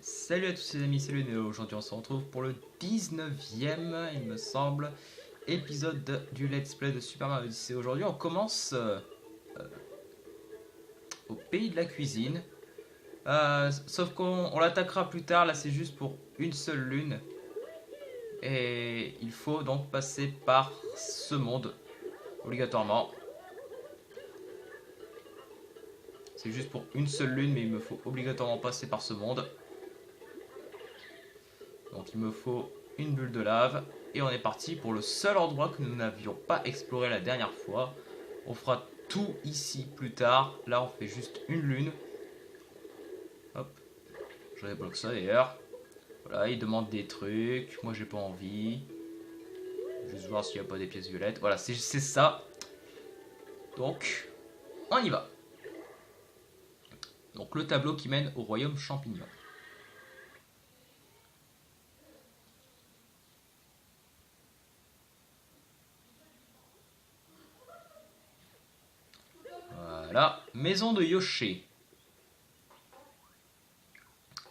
Salut à tous les amis, salut Néo. Aujourd'hui on se retrouve pour le 19e, il me semble, épisode du Let's Play de Super Mario Odyssey. Aujourd'hui on commence au pays de la cuisine. Sauf qu'on l'attaquera plus tard, là c'est juste pour une seule lune. Et il faut donc passer par ce monde, obligatoirement. C'est juste pour une seule lune, mais il me faut obligatoirement passer par ce monde. Donc il me faut une bulle de lave. Et on est parti pour le seul endroit que nous n'avions pas exploré la dernière fois. On fera tout ici plus tard. Là on fait juste une lune. Hop. Je débloque ça d'ailleurs. Voilà, il demande des trucs. Moi j'ai pas envie. Juste voir s'il n'y a pas des pièces violettes. Voilà, c'est ça. Donc, on y va. Donc le tableau qui mène au royaume champignon. Voilà, maison de Yoshi.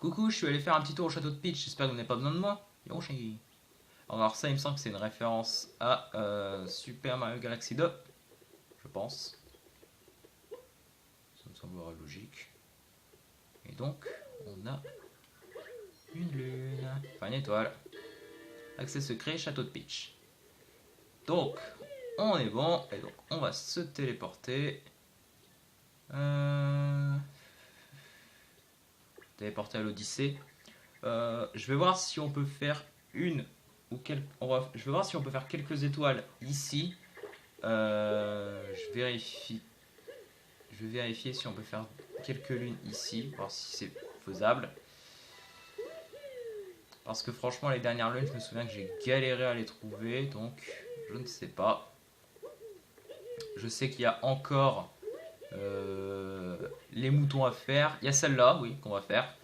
Coucou, je suis allé faire un petit tour au château de Peach, j'espère que vous n'avez pas besoin de moi. Yoshi. Alors ça, il me semble que c'est une référence à Super Mario Galaxy 2, je pense. Ça me semblera logique. Et donc, on a une lune, enfin une étoile. Accès secret, château de Peach. Donc, on est bon, et donc on va se téléporter. Téléporter à l'Odyssée. Je vais voir si on peut faire une ou quelques. Je vais voir si on peut faire quelques étoiles ici. Je vérifie. Je vais vérifier si on peut faire quelques lunes ici, voir si c'est faisable. Parce que franchement, les dernières lunes, je me souviens que j'ai galéré à les trouver, donc je ne sais pas. Je sais qu'il y a encore les moutons à faire. Il y a celle-là, oui, qu'on va faire.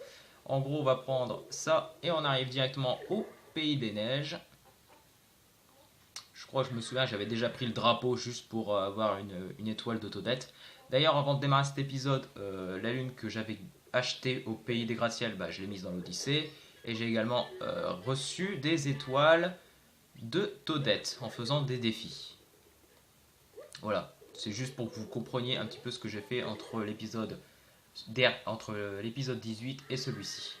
En gros, on va prendre ça et on arrive directement au pays des neiges. Je crois que je me souviens, j'avais déjà pris le drapeau juste pour avoir une étoile d'Autodette. D'ailleurs, avant de démarrer cet épisode, la lune que j'avais achetée au pays des gratte-ciel, je l'ai mise dans l'Odyssée. Et j'ai également reçu des étoiles de Toadette en faisant des défis. Voilà, c'est juste pour que vous compreniez un petit peu ce que j'ai fait entre l'épisode 18 et celui-ci.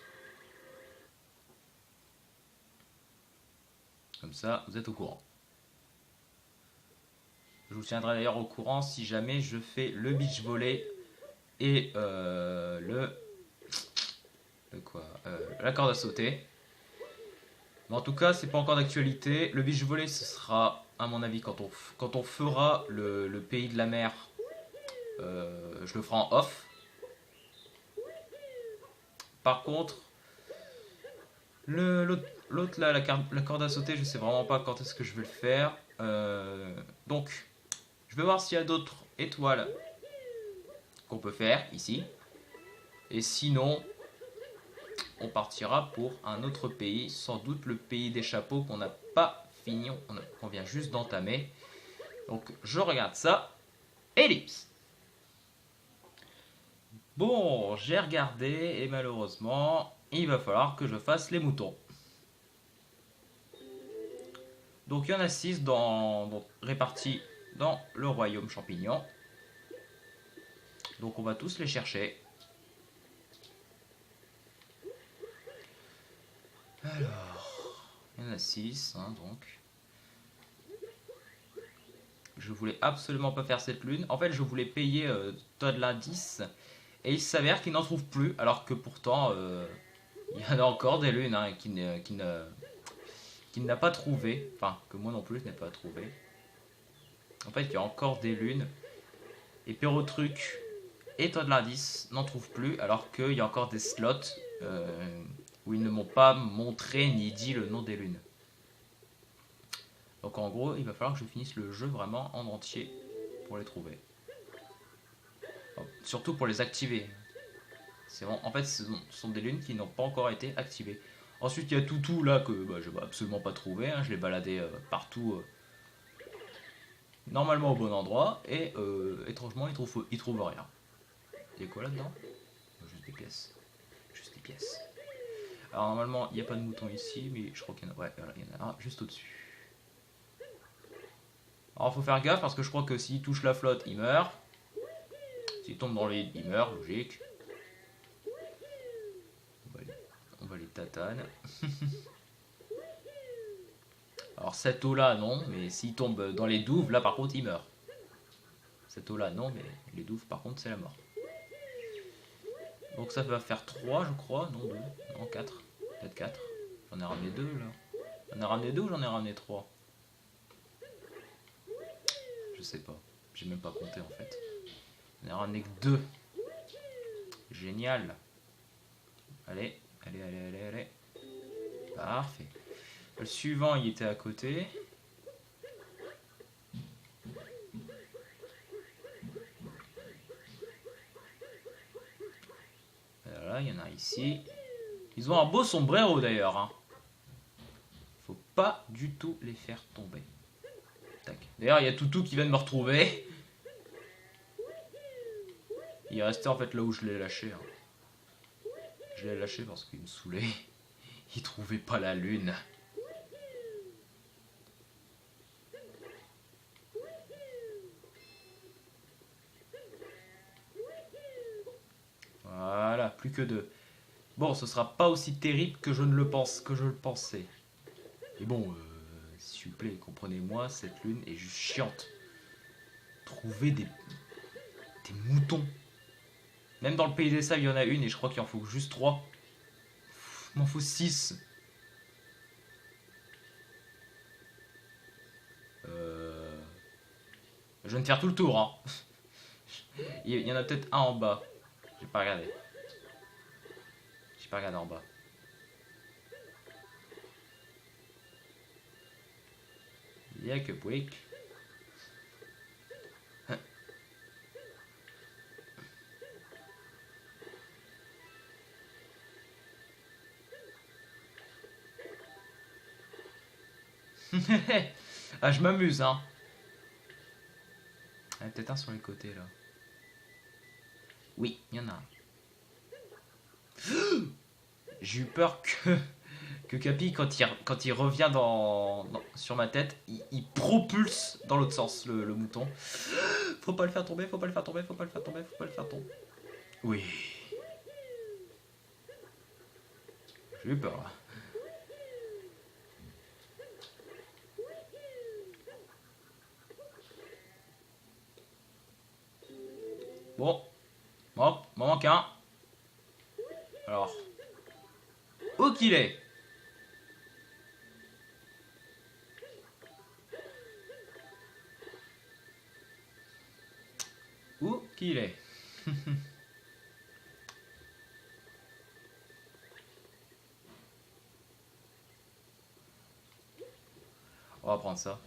Comme ça, vous êtes au courant. Je vous tiendrai d'ailleurs au courant si jamais je fais le beach volley et la corde à sauter. Mais en tout cas, c'est pas encore d'actualité. Le beach volley, ce sera, à mon avis, quand on fera le pays de la mer, je le ferai en off. Par contre, l'autre là, la corde à sauter, je sais vraiment pas quand est-ce que je vais le faire. Donc, je vais voir s'il y a d'autres étoiles qu'on peut faire ici. Et sinon, on partira pour un autre pays, sans doute le pays des chapeaux qu'on n'a pas fini, qu'on vient juste d'entamer. Donc je regarde ça. Ellipse. Bon, j'ai regardé et malheureusement, il va falloir que je fasse les moutons. Donc il y en a 6 répartis dans le royaume champignon. Donc on va tous les chercher. Alors, il y en a 6, donc. Je voulais absolument pas faire cette lune. En fait, je voulais payer Todd l'indice. Et il s'avère qu'il n'en trouve plus. Alors que pourtant, il y en a encore des lunes qu'il n'a pas trouvé. Enfin, que moi non plus, je n'ai pas trouvé. En fait, il y a encore des lunes. Et Perrotruc et Todd l'indice n'en trouvent plus. Alors qu'il y a encore des slots où ils ne m'ont pas montré ni dit le nom des lunes. Donc en gros, il va falloir que je finisse le jeu vraiment en entier pour les trouver. Surtout pour les activer. En fait, ce sont des lunes qui n'ont pas encore été activées. Ensuite, il y a Toutou là que je ne vais absolument pas trouver. Je l'ai baladé partout, normalement au bon endroit. Et étrangement, il trouve rien. Il y a quoi là-dedans? Juste des pièces. Juste des pièces. Alors normalement il n'y a pas de mouton ici, mais je crois qu'il y en a. Ouais, voilà, il y en a un juste au-dessus. Alors faut faire gaffe parce que je crois que s'il touche la flotte, il meurt. S'il tombe dans le vide, il meurt, logique. On va les tatane. Alors cette eau là non, mais s'il tombe dans les douves, là par contre il meurt. Cette eau là non, mais les douves par contre c'est la mort. Donc ça va faire 3 je crois, non 2, non 4, peut-être 4. J'en ai ramené 2 là. J'en ai ramené 2 ou j'en ai ramené 3? Je sais pas, j'ai même pas compté en fait. J'en ai ramené que 2. Génial. Allez, allez, allez, allez, allez. Parfait. Le suivant il était à côté. Voilà, il y en a ici. Ils ont un beau sombrero d'ailleurs. Hein. Faut pas du tout les faire tomber. D'ailleurs, il y a Toutou qui vient de me retrouver. Il est resté en fait là où je l'ai lâché. Hein. Je l'ai lâché parce qu'il me saoulait. Il trouvait pas la lune. Voilà, plus que 2. Bon, ce sera pas aussi terrible que je ne le pense, que je le pensais. Mais bon, s'il vous plaît, comprenez-moi, cette lune est juste chiante. Trouver des moutons. Même dans le pays des sables, il y en a une et je crois qu'il en faut juste 3. Il m'en faut 6. Je viens de faire tout le tour. Hein. Il y en a peut-être un en bas. J'ai pas regardé. J'ai pas regardé en bas. Il y a que Pouic. Ah, je m'amuse, hein. Il y en a peut-être un sur les côtés, là. Oui, il y en a un. J'ai eu peur que Capi, quand il revient sur ma tête, il propulse dans l'autre sens, le mouton. Faut pas le faire tomber, faut pas le faire tomber, faut pas le faire tomber, faut pas le faire tomber. Oui. J'ai eu peur, là. Bon. Hop, m'en manque un. Alors. Où qu'il est? Où qu'il est? On va prendre ça.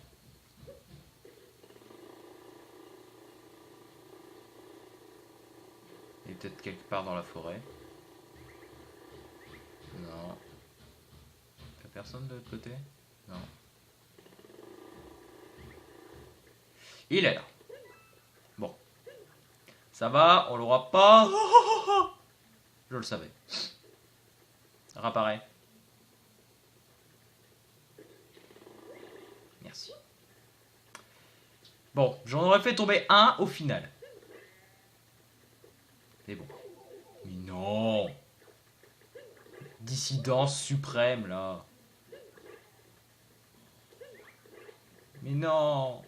Il est peut-être quelque part dans la forêt. Non. Y'a personne de l'autre côté? Non. Il est là. Bon. Ça va, on l'aura pas. Je le savais. Réapparaît. Merci. Bon, j'en aurais fait tomber un au final. Mais bon. Mais non. Dissidence suprême, là. Mais non.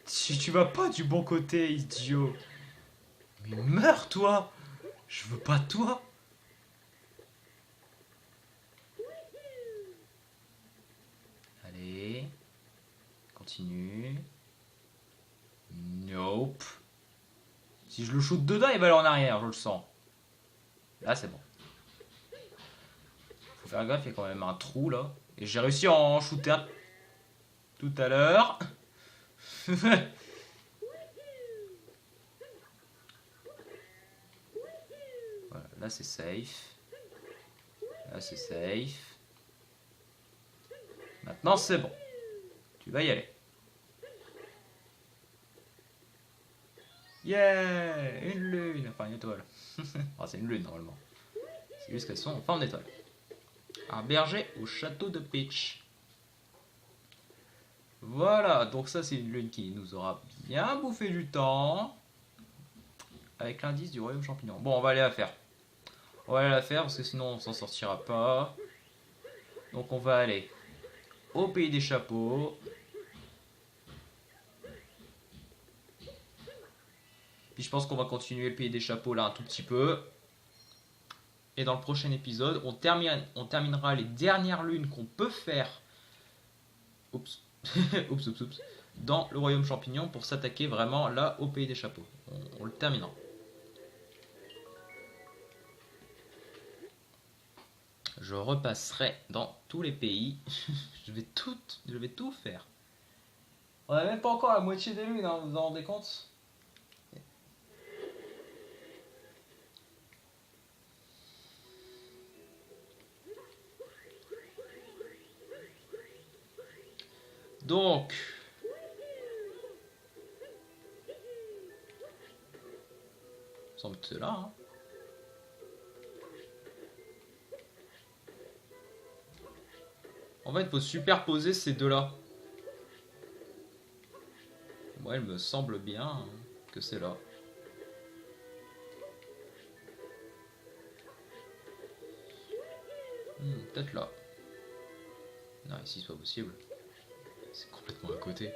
Tu vas pas du bon côté, idiot. Mais meurs, toi. Je veux pas de toi. Allez. Continue. Nope. Si je le shoot dedans, il va aller en arrière, je le sens. Là, c'est bon. Faut faire gaffe, il y a quand même un trou, là. Et j'ai réussi à en shooter un tout à l'heure. Voilà, là, c'est safe. Là, c'est safe. Maintenant, c'est bon. Tu vas y aller. Yeah! Une lune! Enfin, une étoile. Ah, c'est une lune, normalement. C'est juste qu'elles sont en forme d'étoile. Un berger au château de Peach. Voilà, donc ça c'est une lune qui nous aura bien bouffé du temps. Avec l'indice du royaume champignon. Bon, on va aller la faire. On va aller la faire parce que sinon on s'en sortira pas. Donc on va aller au pays des chapeaux. Puis je pense qu'on va continuer le pays des chapeaux là un tout petit peu. Et dans le prochain épisode, on terminera les dernières lunes qu'on peut faire. Oups. oups, oups, oups. Dans le royaume champignon pour s'attaquer vraiment là au pays des chapeaux. On le terminera. Je repasserai dans tous les pays. je vais tout faire. On n'a même pas encore la moitié des lunes, hein, vous vous en rendez compte? Donc, il semble que c'est là. Hein. En fait, il faut superposer ces deux-là. Moi, il me semble bien que c'est là. Peut-être là. Non, ici, c'est pas possible. C'est complètement à côté.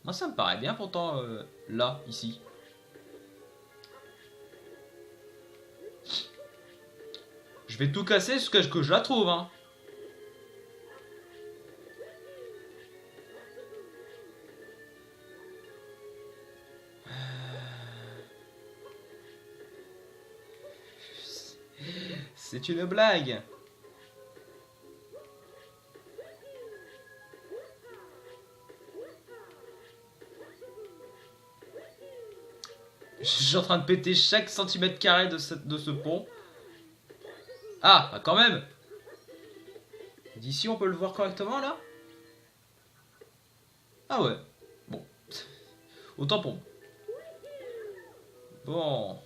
Moi, ça me paraît bien pourtant là, ici. Je vais tout casser jusqu'à ce que je la trouve, hein. C'est une blague. Je suis en train de péter chaque centimètre carré de ce pont. Ah, bah quand même. D'ici, on peut le voir correctement, là? Ah ouais. Bon. Autant pour moi. Bon.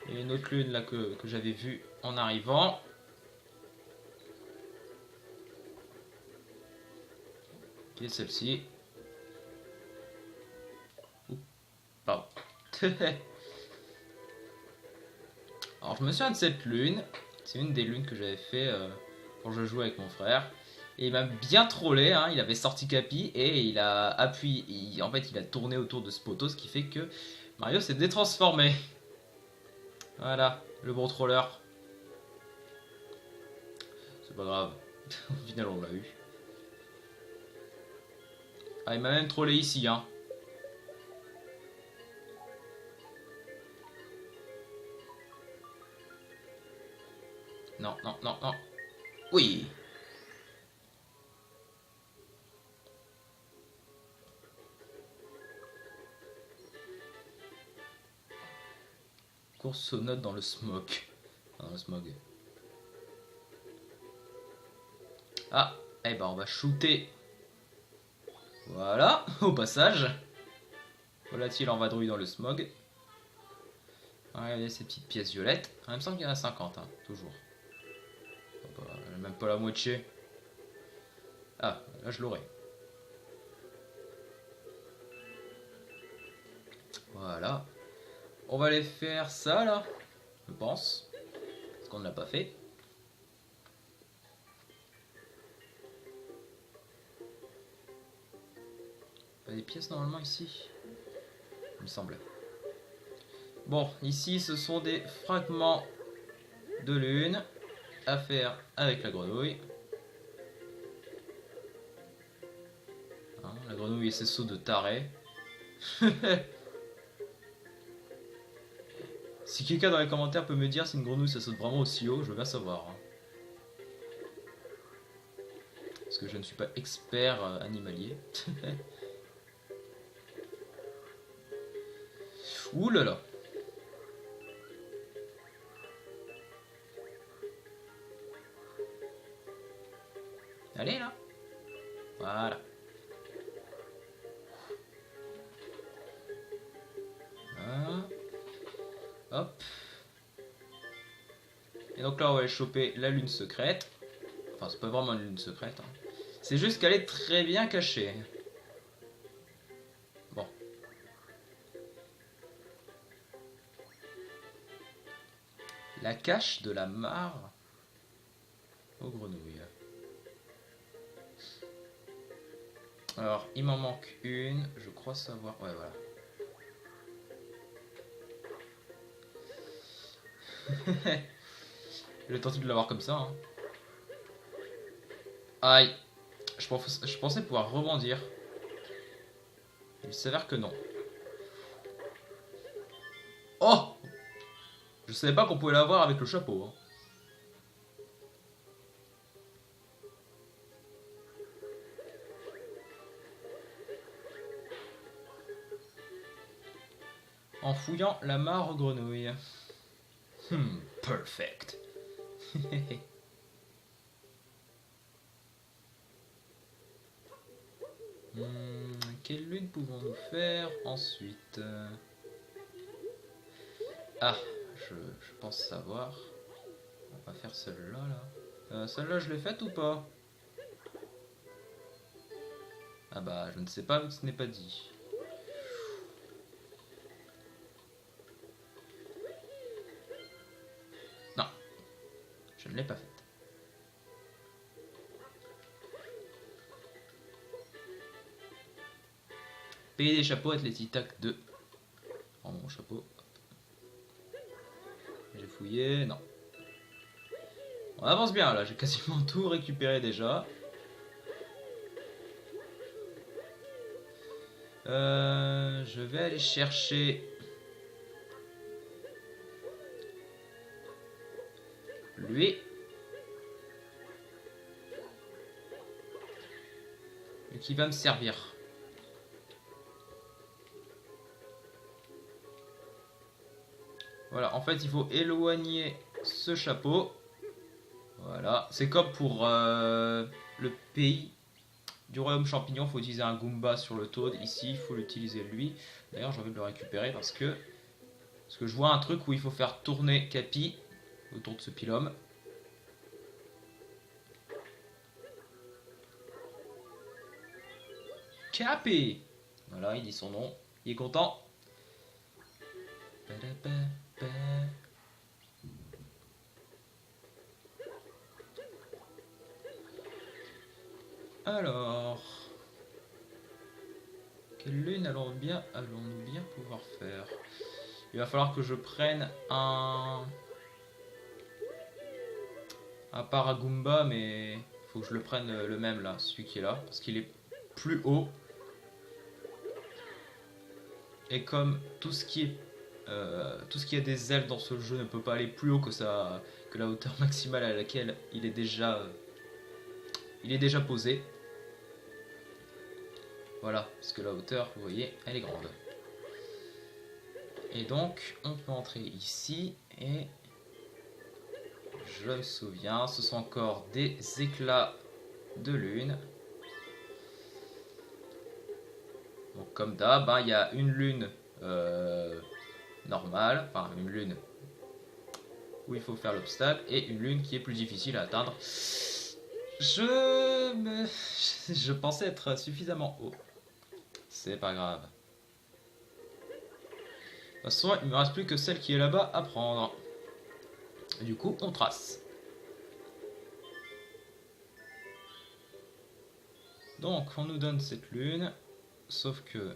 Il y a une autre lune, là, que j'avais vue en arrivant. Qui est celle-ci. Pardon. Alors je me souviens de cette lune. C'est une des lunes que j'avais fait quand je jouais avec mon frère. Et il m'a bien trollé, hein. Il avait sorti Capi et il a appuyé. En fait, il a tourné autour de ce poteau, ce qui fait que Mario s'est détransformé. Voilà, le bon troller. C'est pas grave. Au final, on l'a eu. Ah, il m'a même trollé ici, hein. Non, non, non, non. Oui. Course aux notes dans le smog. Dans le smog. Ah, eh ben on va shooter. Voilà, au passage. Volatile en vadrouille dans le smog. Regardez ces petites pièces violettes. Il me semble qu'il y en a 50, hein, toujours. Même pas la moitié. Ah, là je l'aurai. Voilà. On va aller faire ça là, je pense. Parce qu'on ne l'a pas fait. Il y a des pièces normalement ici. Il me semble. Bon, ici ce sont des fragments de lune à faire avec la grenouille. Hein, la grenouille et ses sauts de taré. Si quelqu'un dans les commentaires peut me dire si une grenouille ça saute vraiment aussi haut, je veux bien savoir. Hein. Parce que je ne suis pas expert animalier. Ouh là là. Allez là. Voilà. Hop. Et donc là, on va aller choper la lune secrète. Enfin, c'est pas vraiment une lune secrète. Hein. C'est juste qu'elle est très bien cachée. Bon. La cache de la mare aux grenouilles. Alors, il m'en manque une. Je crois savoir... Ouais, voilà. J'ai tenté de l'avoir comme ça. Hein. Aïe. Je pensais pouvoir rebondir. Il s'avère que non. Oh! Je savais pas qu'on pouvait l'avoir avec le chapeau. Hein. En fouillant la mare aux grenouilles. Perfect. Quelle lune pouvons-nous faire ensuite? Ah, je pense savoir. On va faire celle-là, là. Celle-là, je l'ai faite ou pas? Ah bah, je ne sais pas, vu que ce n'est pas dit. Non, je ne l'ai pas faite. Payer des chapeaux, Athlétique Tac 2. Prends mon chapeau. J'ai fouillé, non. On avance bien là, j'ai quasiment tout récupéré déjà. Je vais aller chercher lui. Et qui va me servir. Voilà, en fait il faut éloigner ce chapeau. Voilà, c'est comme pour le pays du royaume champignon, il faut utiliser un Goomba sur le Toad. Ici, il faut l'utiliser lui. D'ailleurs, j'ai envie de le récupérer parce que je vois un truc où il faut faire tourner Capi autour de ce pylôme. Capi! Voilà, il dit son nom. Il est content. Alors, quelle lune allons-nous bien pouvoir faire? Il va falloir que je prenne un Paragoomba, mais il faut que je le prenne le même là, celui qui est là, parce qu'il est plus haut. Et comme tout ce qui a des ailes dans ce jeu ne peut pas aller plus haut que la hauteur maximale à laquelle il est déjà posé. Voilà, parce que la hauteur, vous voyez, elle est grande. Et donc, on peut entrer ici et je me souviens, ce sont encore des éclats de lune. Donc comme d'hab, il y a une lune normale, enfin une lune où il faut faire l'obstacle et une lune qui est plus difficile à atteindre. Je pensais être suffisamment haut. C'est pas grave. De toute façon, il ne me reste plus que celle qui est là-bas à prendre. Et du coup, on trace. Donc, on nous donne cette lune. Sauf que...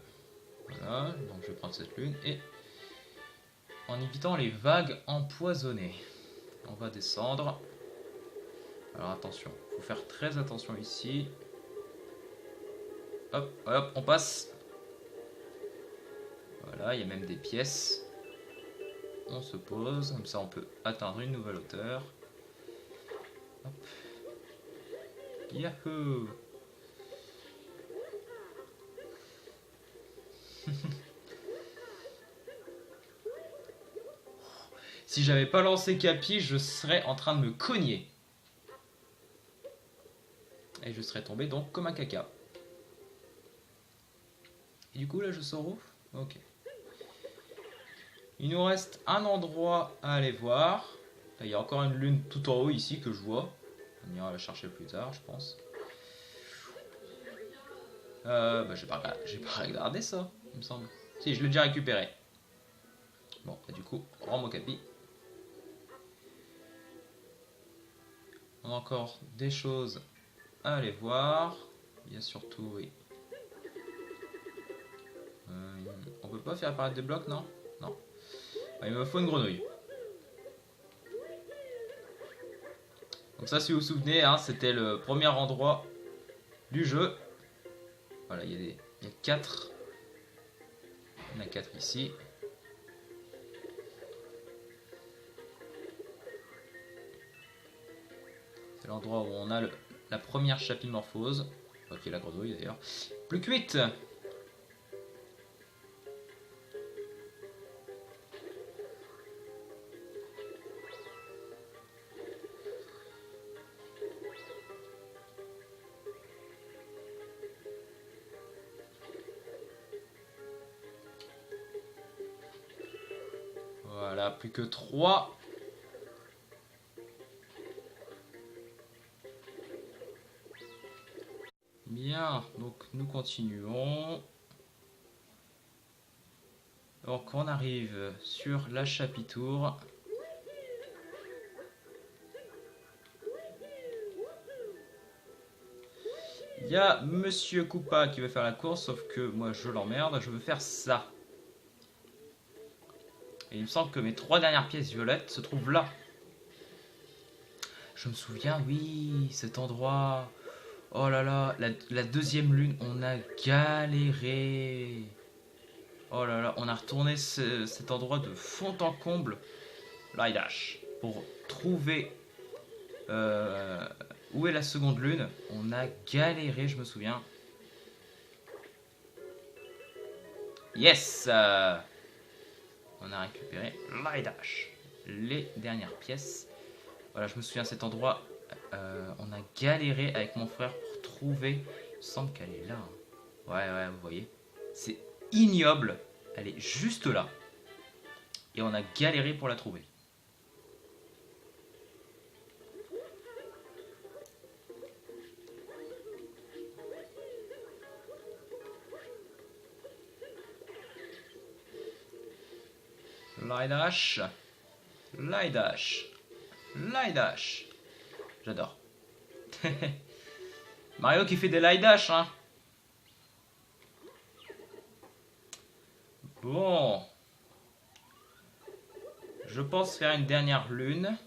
Voilà, donc je vais prendre cette lune. Et en évitant les vagues empoisonnées. On va descendre. Alors attention, il faut faire très attention ici. Hop, hop, on passe. Voilà, il y a même des pièces. On se pose, comme ça on peut atteindre une nouvelle hauteur. Hop. Yahoo! Si j'avais pas lancé Capi, je serais en train de me cogner. Et je serais tombé donc comme un caca. Et du coup là je sors où? Ok. Il nous reste un endroit à aller voir. Là, il y a encore une lune tout en haut ici que je vois. On ira la chercher plus tard, je pense. Bah, j'ai pas regardé ça, il me semble. Si, je l'ai déjà récupéré. Bon, et du coup, rends mon capi. On a encore des choses à aller voir. Il y a surtout, oui. On peut pas faire apparaître des blocs, non? Non. Ah, il me faut une grenouille. Donc ça, si vous vous souvenez, hein, c'était le premier endroit du jeu. Voilà, il y a 4. Il y en a 4 ici. C'est l'endroit où on a la première chapimorphose. Ok, la grenouille d'ailleurs. Plus cuite. Voilà, plus que 3. Bien, donc nous continuons. Donc on arrive sur la chapitour. Il y a Monsieur Koopa qui veut faire la course, sauf que moi je l'emmerde, je veux faire ça. Et il me semble que mes 3 dernières pièces violettes se trouvent là. Je me souviens, oui, cet endroit. Oh là là, la deuxième lune, on a galéré. Oh là là, on a retourné cet endroit de fond en comble, Lidash, pour trouver où est la seconde lune. On a galéré, je me souviens. Yes, on a récupéré Lidash, les dernières pièces. Voilà, je me souviens cet endroit. On a galéré avec mon frère pour trouver. Il me semble qu'elle est là. Ouais, vous voyez. C'est ignoble. Elle est juste là. Et on a galéré pour la trouver. Lidash. Lidash. Lidash. J'adore. Mario qui fait des Lidash, hein. Bon. Je pense faire une dernière lune.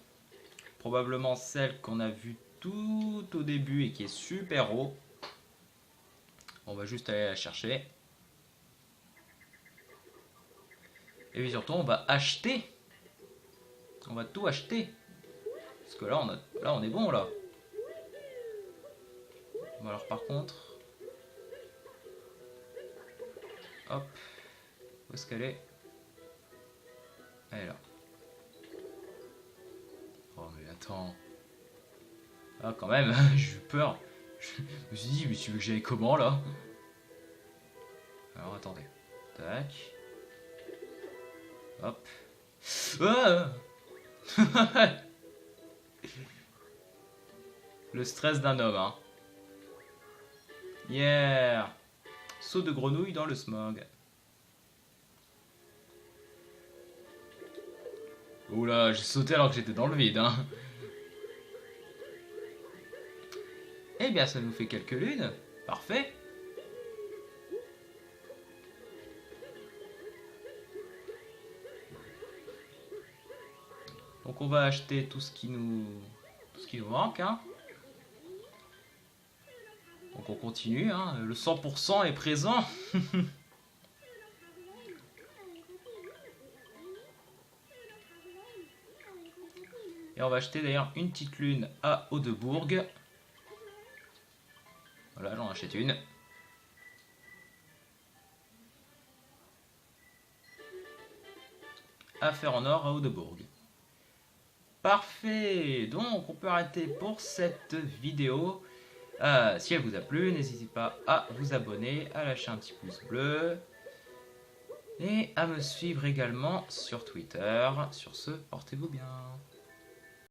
Probablement celle qu'on a vue tout au début et qui est super haut. On va juste aller la chercher. Et puis surtout, on va acheter. On va tout acheter. Parce que là, on est bon, là. Bon, alors par contre... Hop. Où est-ce qu'elle est? Elle est là. Oh, mais attends. Ah, quand même, j'ai eu peur. Je me suis dit, mais tu veux que j'aille comment, là? Alors, attendez. Tac. Hop. Ah. Le stress d'un homme, hein. Yeah. Saut de grenouille dans le smog. Oula, j'ai sauté alors que j'étais dans le vide, hein. Eh bien, ça nous fait quelques lunes. Parfait. Donc on va acheter tout ce qui nous manque, hein. Donc on continue, hein. Le 100% est présent. Et on va acheter d'ailleurs une petite lune à Haudebourg. Voilà, j'en achète une. Affaire en or à Haudebourg. Parfait, donc on peut arrêter pour cette vidéo. Si elle vous a plu, n'hésitez pas à vous abonner, à lâcher un petit pouce bleu et à me suivre également sur Twitter. Sur ce, portez-vous bien.